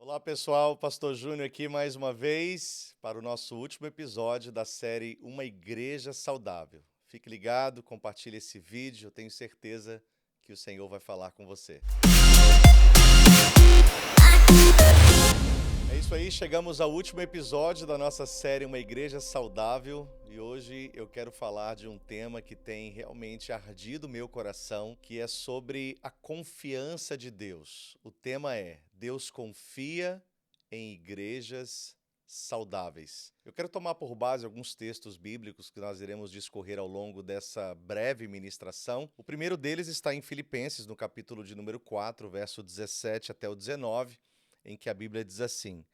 Olá pessoal, Pastor Júnior aqui mais uma vez para o nosso último episódio da série Uma Igreja Saudável. Fique ligado, compartilhe esse vídeo, eu tenho certeza que o Senhor vai falar com você. É isso aí, chegamos ao último episódio da nossa série Uma Igreja Saudável e hoje eu quero falar de um tema que tem realmente ardido meu coração, que é sobre a confiança de Deus. O tema é: Deus confia em igrejas saudáveis. Eu quero tomar por base alguns textos bíblicos que nós iremos discorrer ao longo dessa breve ministração. O primeiro deles está em Filipenses, no capítulo de número 4, verso 17 até o 19, em que a Bíblia diz assim: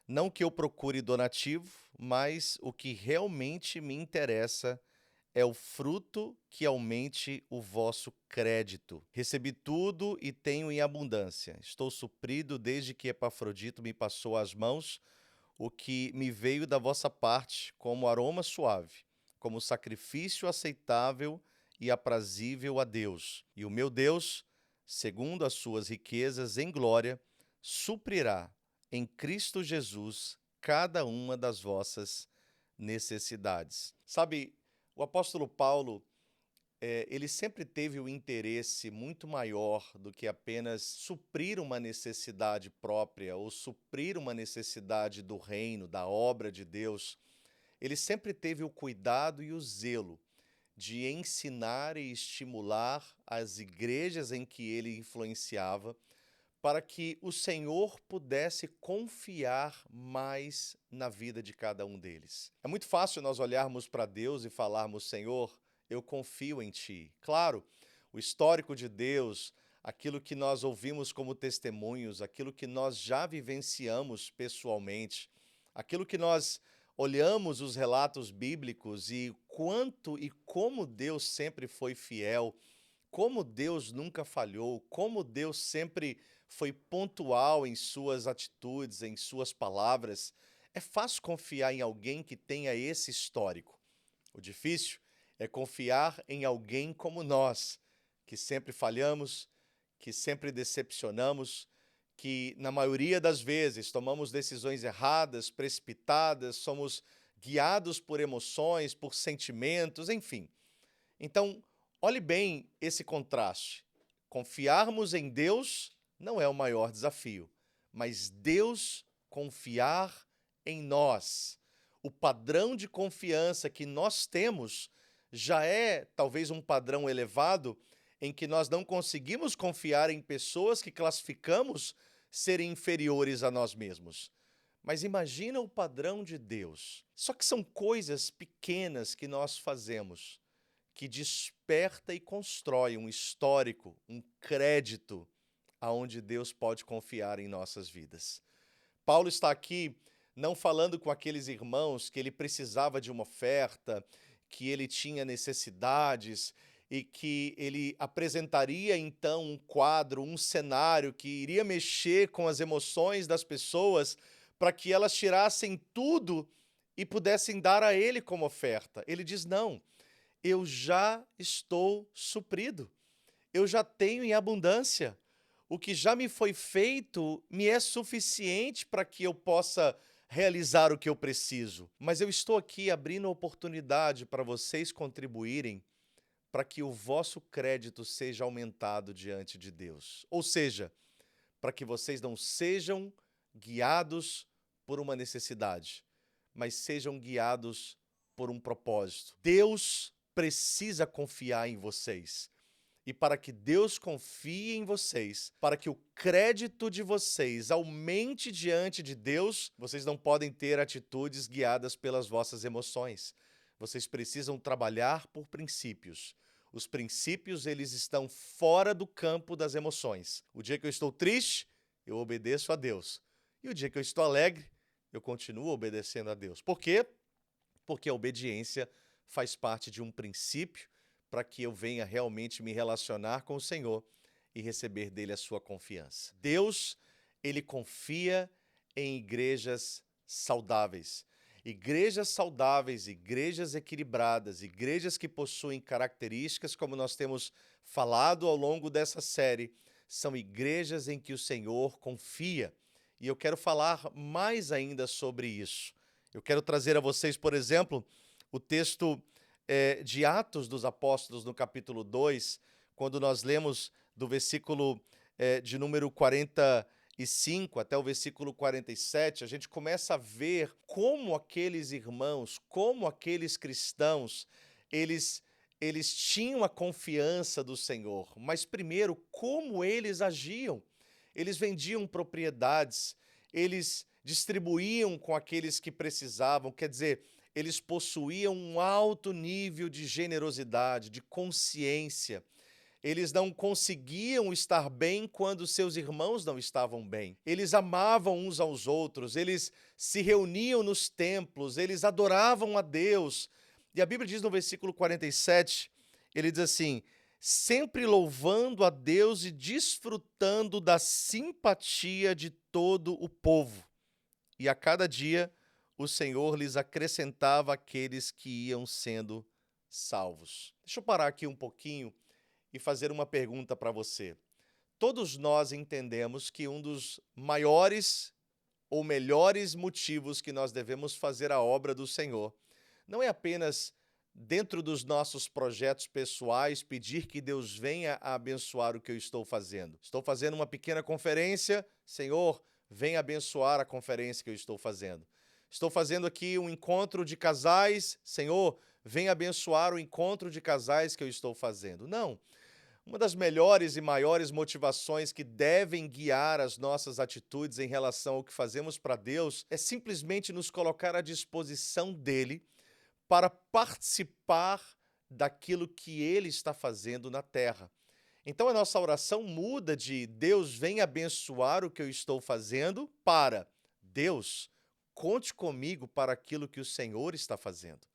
Não que eu procure donativo, mas o que realmente me interessa é o fruto que aumente o vosso crédito. Recebi tudo e tenho em abundância. Estou suprido desde que Epafrodito me passou às mãos o que me veio da vossa parte como aroma suave, como sacrifício aceitável e aprazível a Deus. E o meu Deus, segundo as suas riquezas em glória, suprirá em Cristo Jesus cada uma das vossas necessidades. Sabe, o apóstolo Paulo, ele sempre teve um interesse muito maior do que apenas suprir uma necessidade própria ou suprir uma necessidade do reino, da obra de Deus. Ele sempre teve o cuidado e o zelo de ensinar e estimular as igrejas em que ele influenciava para que o Senhor pudesse confiar mais na vida de cada um deles. É muito fácil nós olharmos para Deus e falarmos: Senhor, eu confio em Ti. Claro, o histórico de Deus, aquilo que nós ouvimos como testemunhos, aquilo que nós já vivenciamos pessoalmente, aquilo que nós olhamos os relatos bíblicos e quanto e como Deus sempre foi fiel, como Deus nunca falhou, como Deus sempre foi pontual em suas atitudes, em suas palavras. É fácil confiar em alguém que tenha esse histórico. O difícil é confiar em alguém como nós, que sempre falhamos, que sempre decepcionamos, que na maioria das vezes tomamos decisões erradas, precipitadas, somos guiados por emoções, por sentimentos, enfim. Então, olhe bem esse contraste. Confiarmos em Deus não é o maior desafio, mas Deus confiar em nós. O padrão de confiança que nós temos já é talvez um padrão elevado em que nós não conseguimos confiar em pessoas que classificamos serem inferiores a nós mesmos. Mas imagina o padrão de Deus. Só que são coisas pequenas que nós fazemos que desperta e constrói um histórico, um crédito aonde Deus pode confiar em nossas vidas. Paulo está aqui não falando com aqueles irmãos que ele precisava de uma oferta, que ele tinha necessidades e que ele apresentaria então um quadro, um cenário que iria mexer com as emoções das pessoas para que elas tirassem tudo e pudessem dar a ele como oferta. Ele diz: não, eu já estou suprido, eu já tenho em abundância. O que já me foi feito me é suficiente para que eu possa realizar o que eu preciso. Mas eu estou aqui abrindo a oportunidade para vocês contribuírem para que o vosso crédito seja aumentado diante de Deus. Ou seja, para que vocês não sejam guiados por uma necessidade, mas sejam guiados por um propósito. Deus precisa confiar em vocês. E para que Deus confie em vocês, para que o crédito de vocês aumente diante de Deus, vocês não podem ter atitudes guiadas pelas vossas emoções. Vocês precisam trabalhar por princípios. Os princípios, eles estão fora do campo das emoções. O dia que eu estou triste, eu obedeço a Deus. E o dia que eu estou alegre, eu continuo obedecendo a Deus. Por quê? Porque a obediência faz parte de um princípio para que eu venha realmente me relacionar com o Senhor e receber dele a sua confiança. Deus, ele confia em igrejas saudáveis. Igrejas equilibradas, igrejas que possuem características, como nós temos falado ao longo dessa série, são igrejas em que o Senhor confia. E eu quero falar mais ainda sobre isso. Eu quero trazer a vocês, por exemplo, o texto de Atos dos Apóstolos, no capítulo 2, quando nós lemos do versículo de número 45 até o versículo 47, a gente começa a ver como aqueles irmãos, como aqueles cristãos, eles, eles tinham a confiança do Senhor, mas primeiro, como eles agiam. Eles vendiam propriedades, eles distribuíam com aqueles que precisavam, quer dizer, eles possuíam um alto nível de generosidade, de consciência. Eles não conseguiam estar bem quando seus irmãos não estavam bem. Eles amavam uns aos outros, eles se reuniam nos templos, eles adoravam a Deus. E a Bíblia diz no versículo 47, ele diz assim: sempre louvando a Deus e desfrutando da simpatia de todo o povo. E a cada dia o Senhor lhes acrescentava aqueles que iam sendo salvos. Deixa eu parar aqui um pouquinho e fazer uma pergunta para você. Todos nós entendemos que um dos maiores ou melhores motivos que nós devemos fazer a obra do Senhor não é apenas dentro dos nossos projetos pessoais pedir que Deus venha a abençoar o que eu estou fazendo. Estou fazendo uma pequena conferência, Senhor, venha abençoar a conferência que eu estou fazendo. Estou fazendo aqui um encontro de casais, Senhor, venha abençoar o encontro de casais que eu estou fazendo. Não. Uma das melhores e maiores motivações que devem guiar as nossas atitudes em relação ao que fazemos para Deus é simplesmente nos colocar à disposição dele para participar daquilo que ele está fazendo na terra. Então a nossa oração muda de Deus vem abençoar o que eu estou fazendo para Deus, conte comigo para aquilo que o Senhor está fazendo.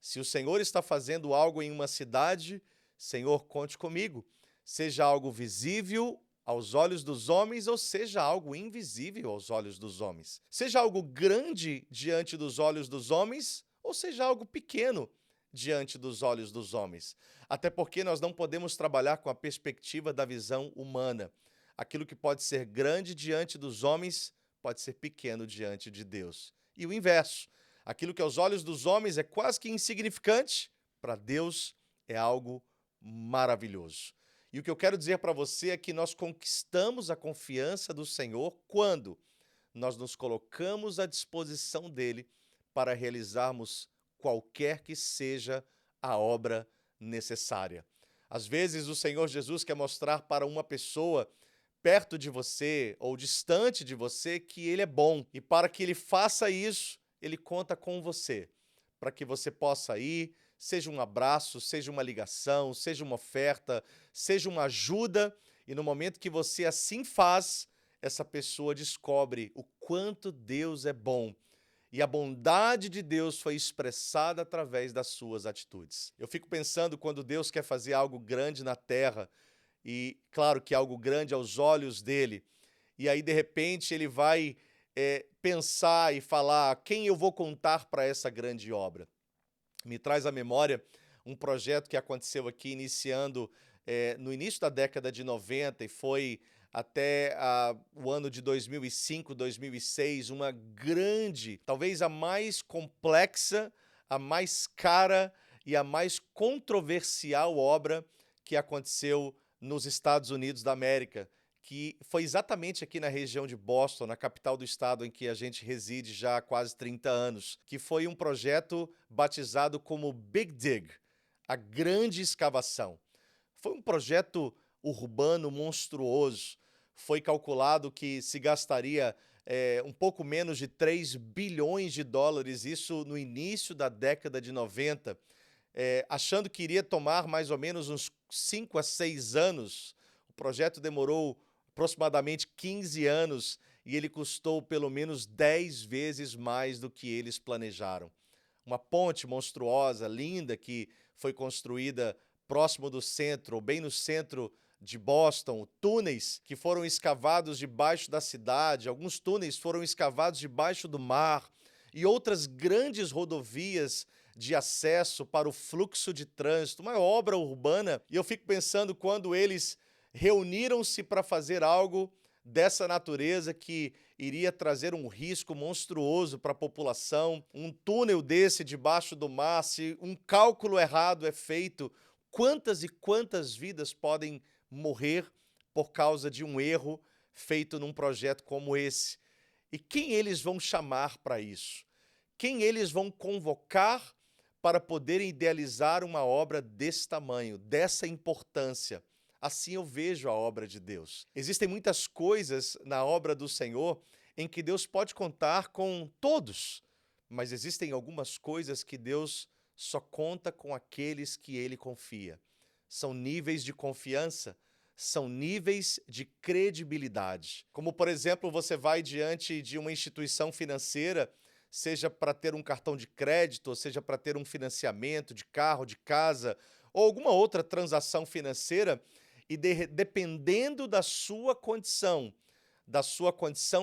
Se o Senhor está fazendo algo em uma cidade, Senhor, conte comigo. Seja algo visível aos olhos dos homens ou seja algo invisível aos olhos dos homens. Seja algo grande diante dos olhos dos homens ou seja algo pequeno diante dos olhos dos homens. Até porque nós não podemos trabalhar com a perspectiva da visão humana. Aquilo que pode ser grande diante dos homens pode ser pequeno diante de Deus. E o inverso. Aquilo que aos olhos dos homens é quase que insignificante, para Deus é algo maravilhoso. E o que eu quero dizer para você é que nós conquistamos a confiança do Senhor quando nós nos colocamos à disposição dele para realizarmos qualquer que seja a obra necessária. Às vezes o Senhor Jesus quer mostrar para uma pessoa perto de você ou distante de você que ele é bom. E para que ele faça isso, ele conta com você, para que você possa ir, seja um abraço, seja uma ligação, seja uma oferta, seja uma ajuda, e no momento que você assim faz, essa pessoa descobre o quanto Deus é bom. E a bondade de Deus foi expressada através das suas atitudes. Eu fico pensando quando Deus quer fazer algo grande na terra, e claro que algo grande aos olhos dele, e aí de repente ele vai pensar e falar quem eu vou contar para essa grande obra. Me traz à memória um projeto que aconteceu aqui iniciando no início da década de 90 e foi até o ano de 2005, 2006, uma grande, talvez a mais complexa, a mais cara e a mais controversial obra que aconteceu nos Estados Unidos da América, que foi exatamente aqui na região de Boston, na capital do estado em que a gente reside já há quase 30 anos, que foi um projeto batizado como Big Dig, a grande escavação. Foi um projeto urbano monstruoso. Foi calculado que se gastaria um pouco menos de 3 bilhões de dólares, isso no início da década de 90, achando que iria tomar mais ou menos uns 5 a 6 anos. O projeto demorou aproximadamente 15 anos e ele custou pelo menos 10 vezes mais do que eles planejaram. Uma ponte monstruosa, linda, que foi construída próximo do centro, ou bem no centro de Boston, túneis que foram escavados debaixo da cidade, alguns túneis foram escavados debaixo do mar e outras grandes rodovias de acesso para o fluxo de trânsito, uma obra urbana. E eu fico pensando quando eles reuniram-se para fazer algo, dessa natureza que iria trazer um risco monstruoso para a população, um túnel desse debaixo do mar, se um cálculo errado é feito, quantas e quantas vidas podem morrer por causa de um erro feito num projeto como esse? E quem eles vão chamar para isso? Quem eles vão convocar para poderem idealizar uma obra desse tamanho, dessa importância? Assim eu vejo a obra de Deus. Existem muitas coisas na obra do Senhor em que Deus pode contar com todos, mas existem algumas coisas que Deus só conta com aqueles que ele confia. São níveis de confiança, são níveis de credibilidade. Como, por exemplo, você vai diante de uma instituição financeira, seja para ter um cartão de crédito, ou seja para ter um financiamento de carro, de casa, ou alguma outra transação financeira, e dependendo da sua condição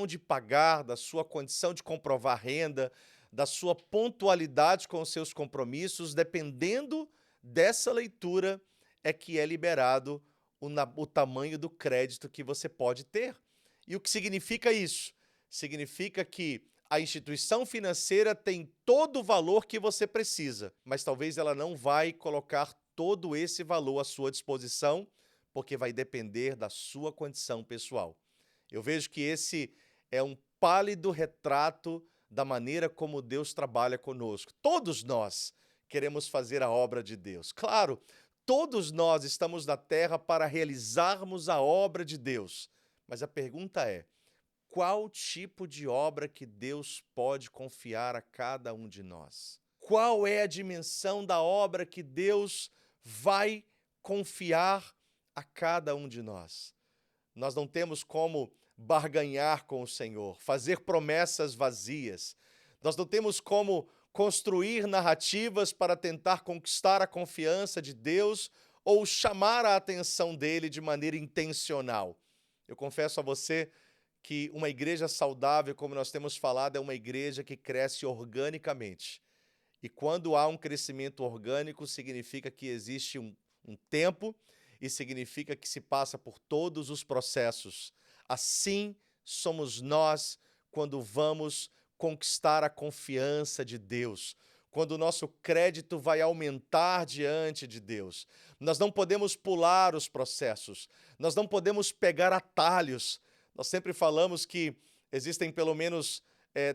de pagar, da sua condição de comprovar renda, da sua pontualidade com os seus compromissos, dependendo dessa leitura, é que é liberado o tamanho do crédito que você pode ter. E o que significa isso? Significa que a instituição financeira tem todo o valor que você precisa, mas talvez ela não vai colocar todo esse valor à sua disposição, porque vai depender da sua condição pessoal. Eu vejo que esse é um pálido retrato da maneira como Deus trabalha conosco. Todos nós queremos fazer a obra de Deus. Claro, todos nós estamos na terra para realizarmos a obra de Deus. Mas a pergunta é: qual tipo de obra que Deus pode confiar a cada um de nós? Qual é a dimensão da obra que Deus vai confiar a cada um de nós? Nós não temos como barganhar com o Senhor, fazer promessas vazias. Nós não temos como construir narrativas para tentar conquistar a confiança de Deus ou chamar a atenção dele de maneira intencional. Eu confesso a você que uma igreja saudável, como nós temos falado, é uma igreja que cresce organicamente. E quando há um crescimento orgânico, significa que existe um tempo e significa que se passa por todos os processos. Assim somos nós quando vamos conquistar a confiança de Deus, quando o nosso crédito vai aumentar diante de Deus. Nós não podemos pular os processos, nós não podemos pegar atalhos. Nós sempre falamos que existem pelo menos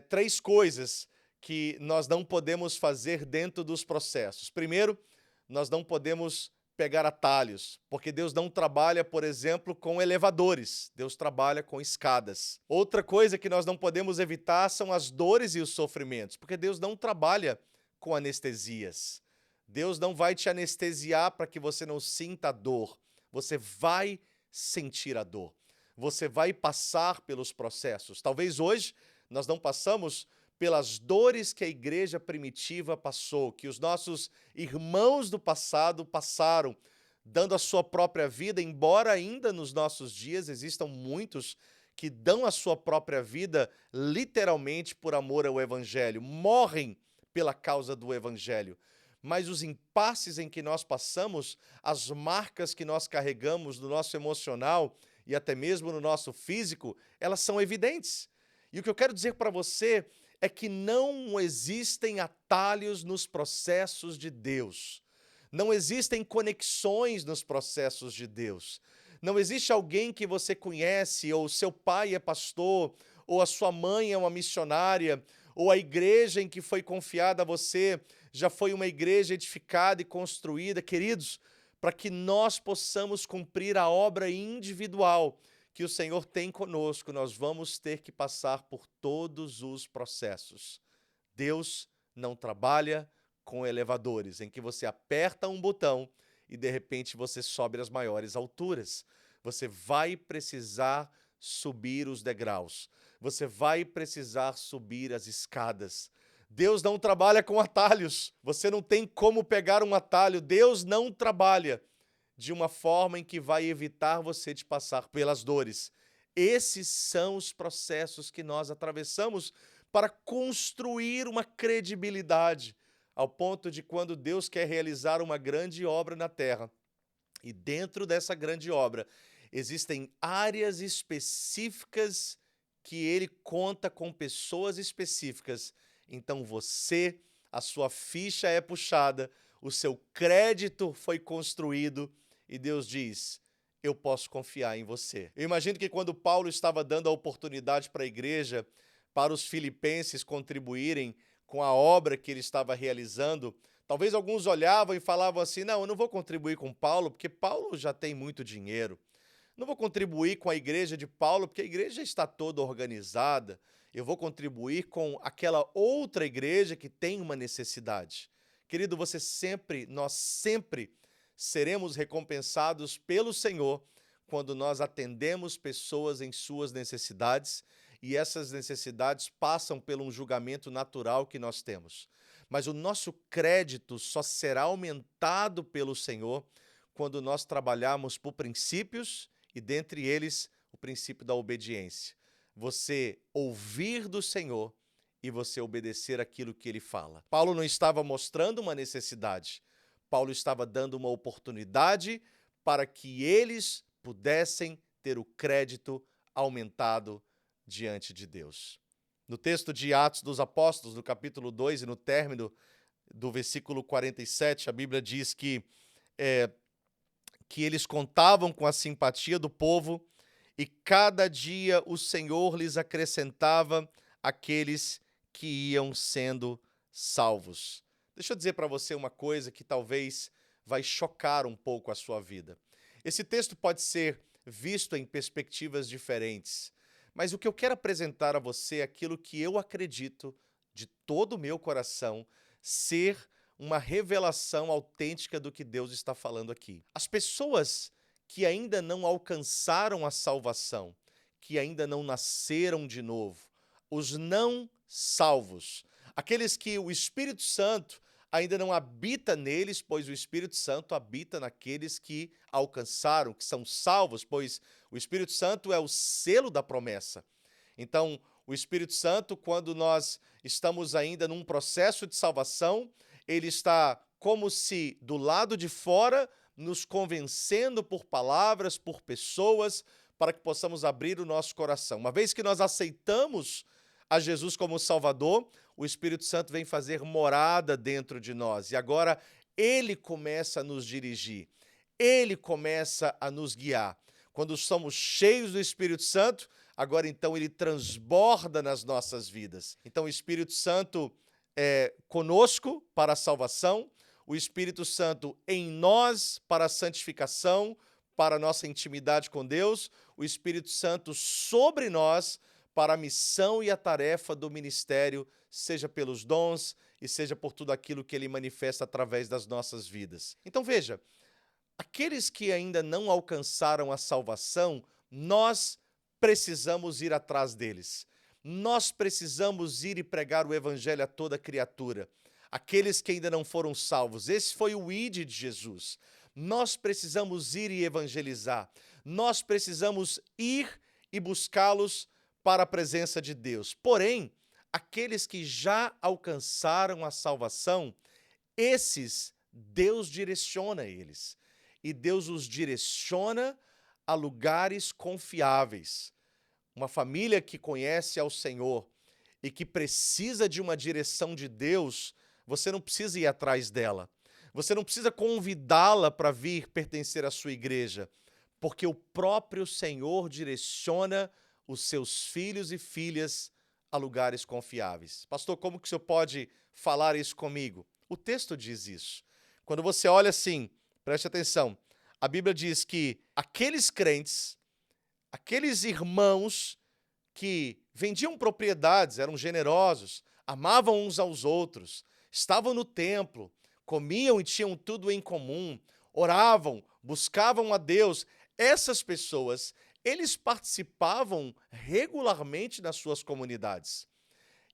3 coisas que nós não podemos fazer dentro dos processos. Primeiro, nós não podemos pegar atalhos, porque Deus não trabalha, por exemplo, com elevadores, Deus trabalha com escadas. Outra coisa que nós não podemos evitar são as dores e os sofrimentos, porque Deus não trabalha com anestesias. Deus não vai te anestesiar para que você não sinta a dor. Você vai sentir a dor. Você vai passar pelos processos. Talvez hoje nós não passamos pelas dores que a igreja primitiva passou, que os nossos irmãos do passado passaram, dando a sua própria vida, embora ainda nos nossos dias existam muitos que dão a sua própria vida literalmente por amor ao Evangelho, morrem pela causa do Evangelho. Mas os impasses em que nós passamos, as marcas que nós carregamos no nosso emocional e até mesmo no nosso físico, elas são evidentes. E o que eu quero dizer para você é que não existem atalhos nos processos de Deus. Não existem conexões nos processos de Deus. Não existe alguém que você conhece, ou seu pai é pastor, ou a sua mãe é uma missionária, ou a igreja em que foi confiada a você já foi uma igreja edificada e construída. Queridos, para que nós possamos cumprir a obra individual que o Senhor tem conosco, nós vamos ter que passar por todos os processos. Deus não trabalha com elevadores, em que você aperta um botão e de repente você sobe às maiores alturas. Você vai precisar subir os degraus. Você vai precisar subir as escadas. Deus não trabalha com atalhos. Você não tem como pegar um atalho. Deus não trabalha de uma forma em que vai evitar você de passar pelas dores. Esses são os processos que nós atravessamos para construir uma credibilidade, ao ponto de quando Deus quer realizar uma grande obra na terra, e dentro dessa grande obra, Existem áreas específicas que ele conta com pessoas específicas. Então você, a sua ficha é puxada, o seu crédito foi construído e Deus diz: eu posso confiar em você. Eu imagino que quando Paulo estava dando a oportunidade para a igreja, para os filipenses contribuírem com a obra que ele estava realizando, talvez alguns olhavam e falavam assim: não, eu não vou contribuir com Paulo, porque Paulo já tem muito dinheiro. Não vou contribuir com a igreja de Paulo, porque a igreja está toda organizada. Eu vou contribuir com aquela outra igreja que tem uma necessidade. Querido, nós sempre seremos recompensados pelo Senhor quando nós atendemos pessoas em suas necessidades e essas necessidades passam por um julgamento natural que nós temos. Mas o nosso crédito só será aumentado pelo Senhor quando nós trabalharmos por princípios e dentre eles o princípio da obediência. Você ouvir do Senhor e você obedecer aquilo que ele fala. Paulo não estava mostrando uma necessidade. Paulo estava dando uma oportunidade para que eles pudessem ter o crédito aumentado diante de Deus. No texto de Atos dos Apóstolos, no capítulo 2 e no término do versículo 47, a Bíblia diz que eles contavam com a simpatia do povo e cada dia o Senhor lhes acrescentava aqueles que iam sendo salvos. Deixa eu dizer para você uma coisa que talvez vai chocar um pouco a sua vida. Esse texto pode ser visto em perspectivas diferentes, mas o que eu quero apresentar a você é aquilo que eu acredito de todo o meu coração ser uma revelação autêntica do que Deus está falando aqui. As pessoas que ainda não alcançaram a salvação, que ainda não nasceram de novo, os não salvos, aqueles que o Espírito Santo ainda não habita neles, pois o Espírito Santo habita naqueles que alcançaram, que são salvos, pois o Espírito Santo é o selo da promessa. Então, o Espírito Santo, quando nós estamos ainda num processo de salvação, ele está como se do lado de fora, nos convencendo por palavras, por pessoas, para que possamos abrir o nosso coração. Uma vez que nós aceitamos a Jesus como Salvador, o Espírito Santo vem fazer morada dentro de nós. E agora ele começa a nos dirigir, ele começa a nos guiar. Quando somos cheios do Espírito Santo, agora então ele transborda nas nossas vidas. Então o Espírito Santo é conosco para a salvação, o Espírito Santo em nós para a santificação, para a nossa intimidade com Deus, o Espírito Santo sobre nós para a missão e a tarefa do ministério, seja pelos dons e seja por tudo aquilo que ele manifesta através das nossas vidas. Então veja, aqueles que ainda não alcançaram a salvação, nós precisamos ir atrás deles. Nós precisamos ir e pregar o evangelho a toda criatura. Aqueles que ainda não foram salvos, esse foi o ID de Jesus. Nós precisamos ir e evangelizar. Nós precisamos ir e buscá-los para a presença de Deus. Porém, aqueles que já alcançaram a salvação, esses, Deus direciona eles. E Deus os direciona a lugares confiáveis. Uma família que conhece ao Senhor e que precisa de uma direção de Deus, você não precisa ir atrás dela. Você não precisa convidá-la para vir pertencer à sua igreja, porque o próprio Senhor direciona os seus filhos e filhas a lugares confiáveis. Pastor, como que o senhor pode falar isso comigo? O texto diz isso. Quando você olha assim, preste atenção, a Bíblia diz que aqueles crentes, aqueles irmãos que vendiam propriedades, eram generosos, amavam uns aos outros, estavam no templo, comiam e tinham tudo em comum, oravam, buscavam a Deus. Essas pessoas, eles participavam regularmente nas suas comunidades.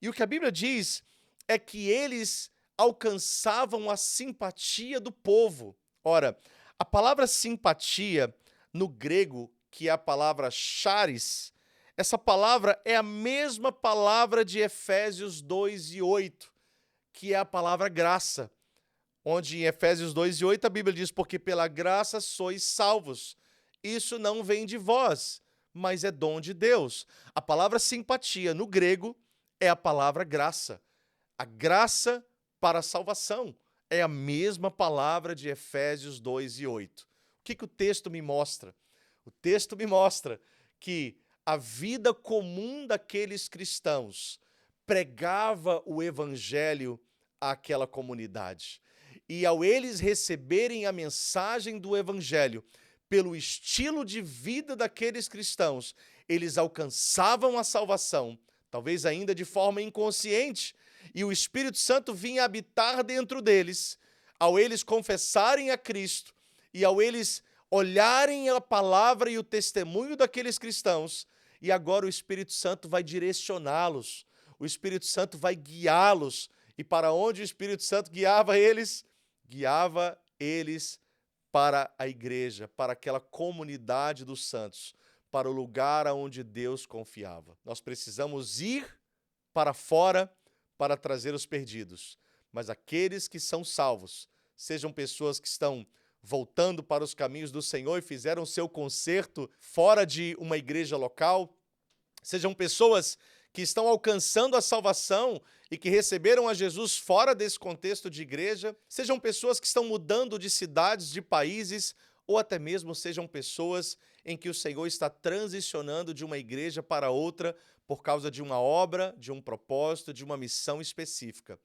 E o que a Bíblia diz é que eles alcançavam a simpatia do povo. Ora, a palavra simpatia, no grego, que é a palavra charis, essa palavra é a mesma palavra de Efésios 2:8, que é a palavra graça, onde em Efésios 2:8 a Bíblia diz, porque pela graça sois salvos. isso não vem de vós, mas é dom de Deus. A palavra simpatia no grego é a palavra graça. A graça para a salvação é a mesma palavra de Efésios 2:8. O que o texto me mostra? O texto me mostra que a vida comum daqueles cristãos pregava o evangelho àquela comunidade. E ao eles receberem a mensagem do evangelho, pelo estilo de vida daqueles cristãos, eles alcançavam a salvação, talvez ainda de forma inconsciente, e o Espírito Santo vinha habitar dentro deles, ao eles confessarem a Cristo e ao eles olharem a palavra e o testemunho daqueles cristãos, e agora o Espírito Santo vai direcioná-los, o Espírito Santo vai guiá-los. E para onde o Espírito Santo guiava eles? Guiava eles para a igreja, para aquela comunidade dos santos, para o lugar aonde Deus confiava. Nós precisamos ir para fora para trazer os perdidos, mas aqueles que são salvos, sejam pessoas que estão voltando para os caminhos do Senhor e fizeram seu concerto fora de uma igreja local, sejam pessoas que estão alcançando a salvação e que receberam a Jesus fora desse contexto de igreja, sejam pessoas que estão mudando de cidades, de países, ou até mesmo sejam pessoas em que o Senhor está transicionando de uma igreja para outra por causa de uma obra, de um propósito, de uma missão específica.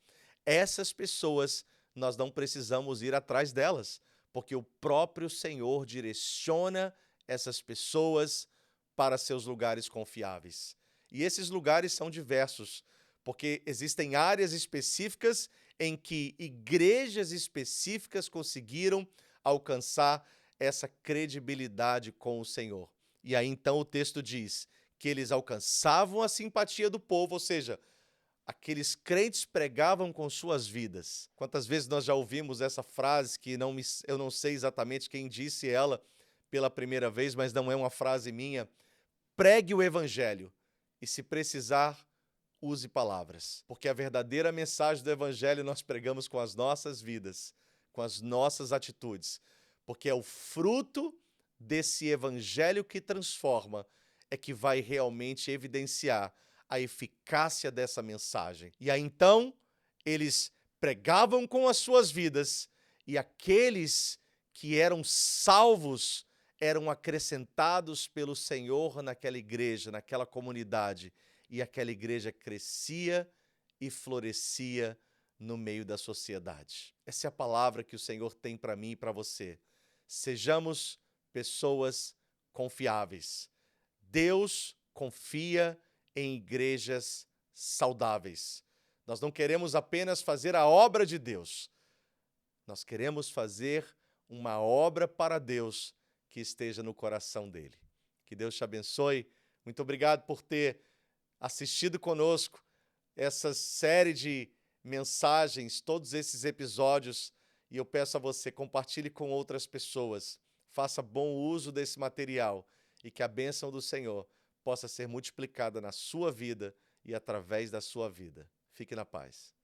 Essas pessoas, nós não precisamos ir atrás delas, porque o próprio Senhor direciona essas pessoas para seus lugares confiáveis. E esses lugares são diversos, porque existem áreas específicas em que igrejas específicas conseguiram alcançar essa credibilidade com o Senhor. E aí então o texto diz que eles alcançavam a simpatia do povo, ou seja, aqueles crentes pregavam com suas vidas. Quantas vezes nós já ouvimos essa frase que eu não sei exatamente quem disse ela pela primeira vez, mas não é uma frase minha. Pregue o evangelho e, se precisar, use palavras. Porque a verdadeira mensagem do evangelho nós pregamos com as nossas vidas, com as nossas atitudes. Porque é o fruto desse evangelho que transforma, é que vai realmente evidenciar a eficácia dessa mensagem. E aí então, eles pregavam com as suas vidas e aqueles que eram salvos eram acrescentados pelo Senhor naquela igreja, naquela comunidade. E aquela igreja crescia e florescia no meio da sociedade. Essa é a palavra que o Senhor tem para mim e para você. Sejamos pessoas confiáveis. Deus confia em igrejas saudáveis. Nós não queremos apenas fazer a obra de Deus. Nós queremos fazer uma obra para Deus que esteja no coração dele. Que Deus te abençoe. Muito obrigado por ter assistido conosco essa série de mensagens, todos esses episódios. E eu peço a você, compartilhe com outras pessoas. Faça bom uso desse material e que a bênção do Senhor possa ser multiplicada na sua vida e através da sua vida. Fique na paz.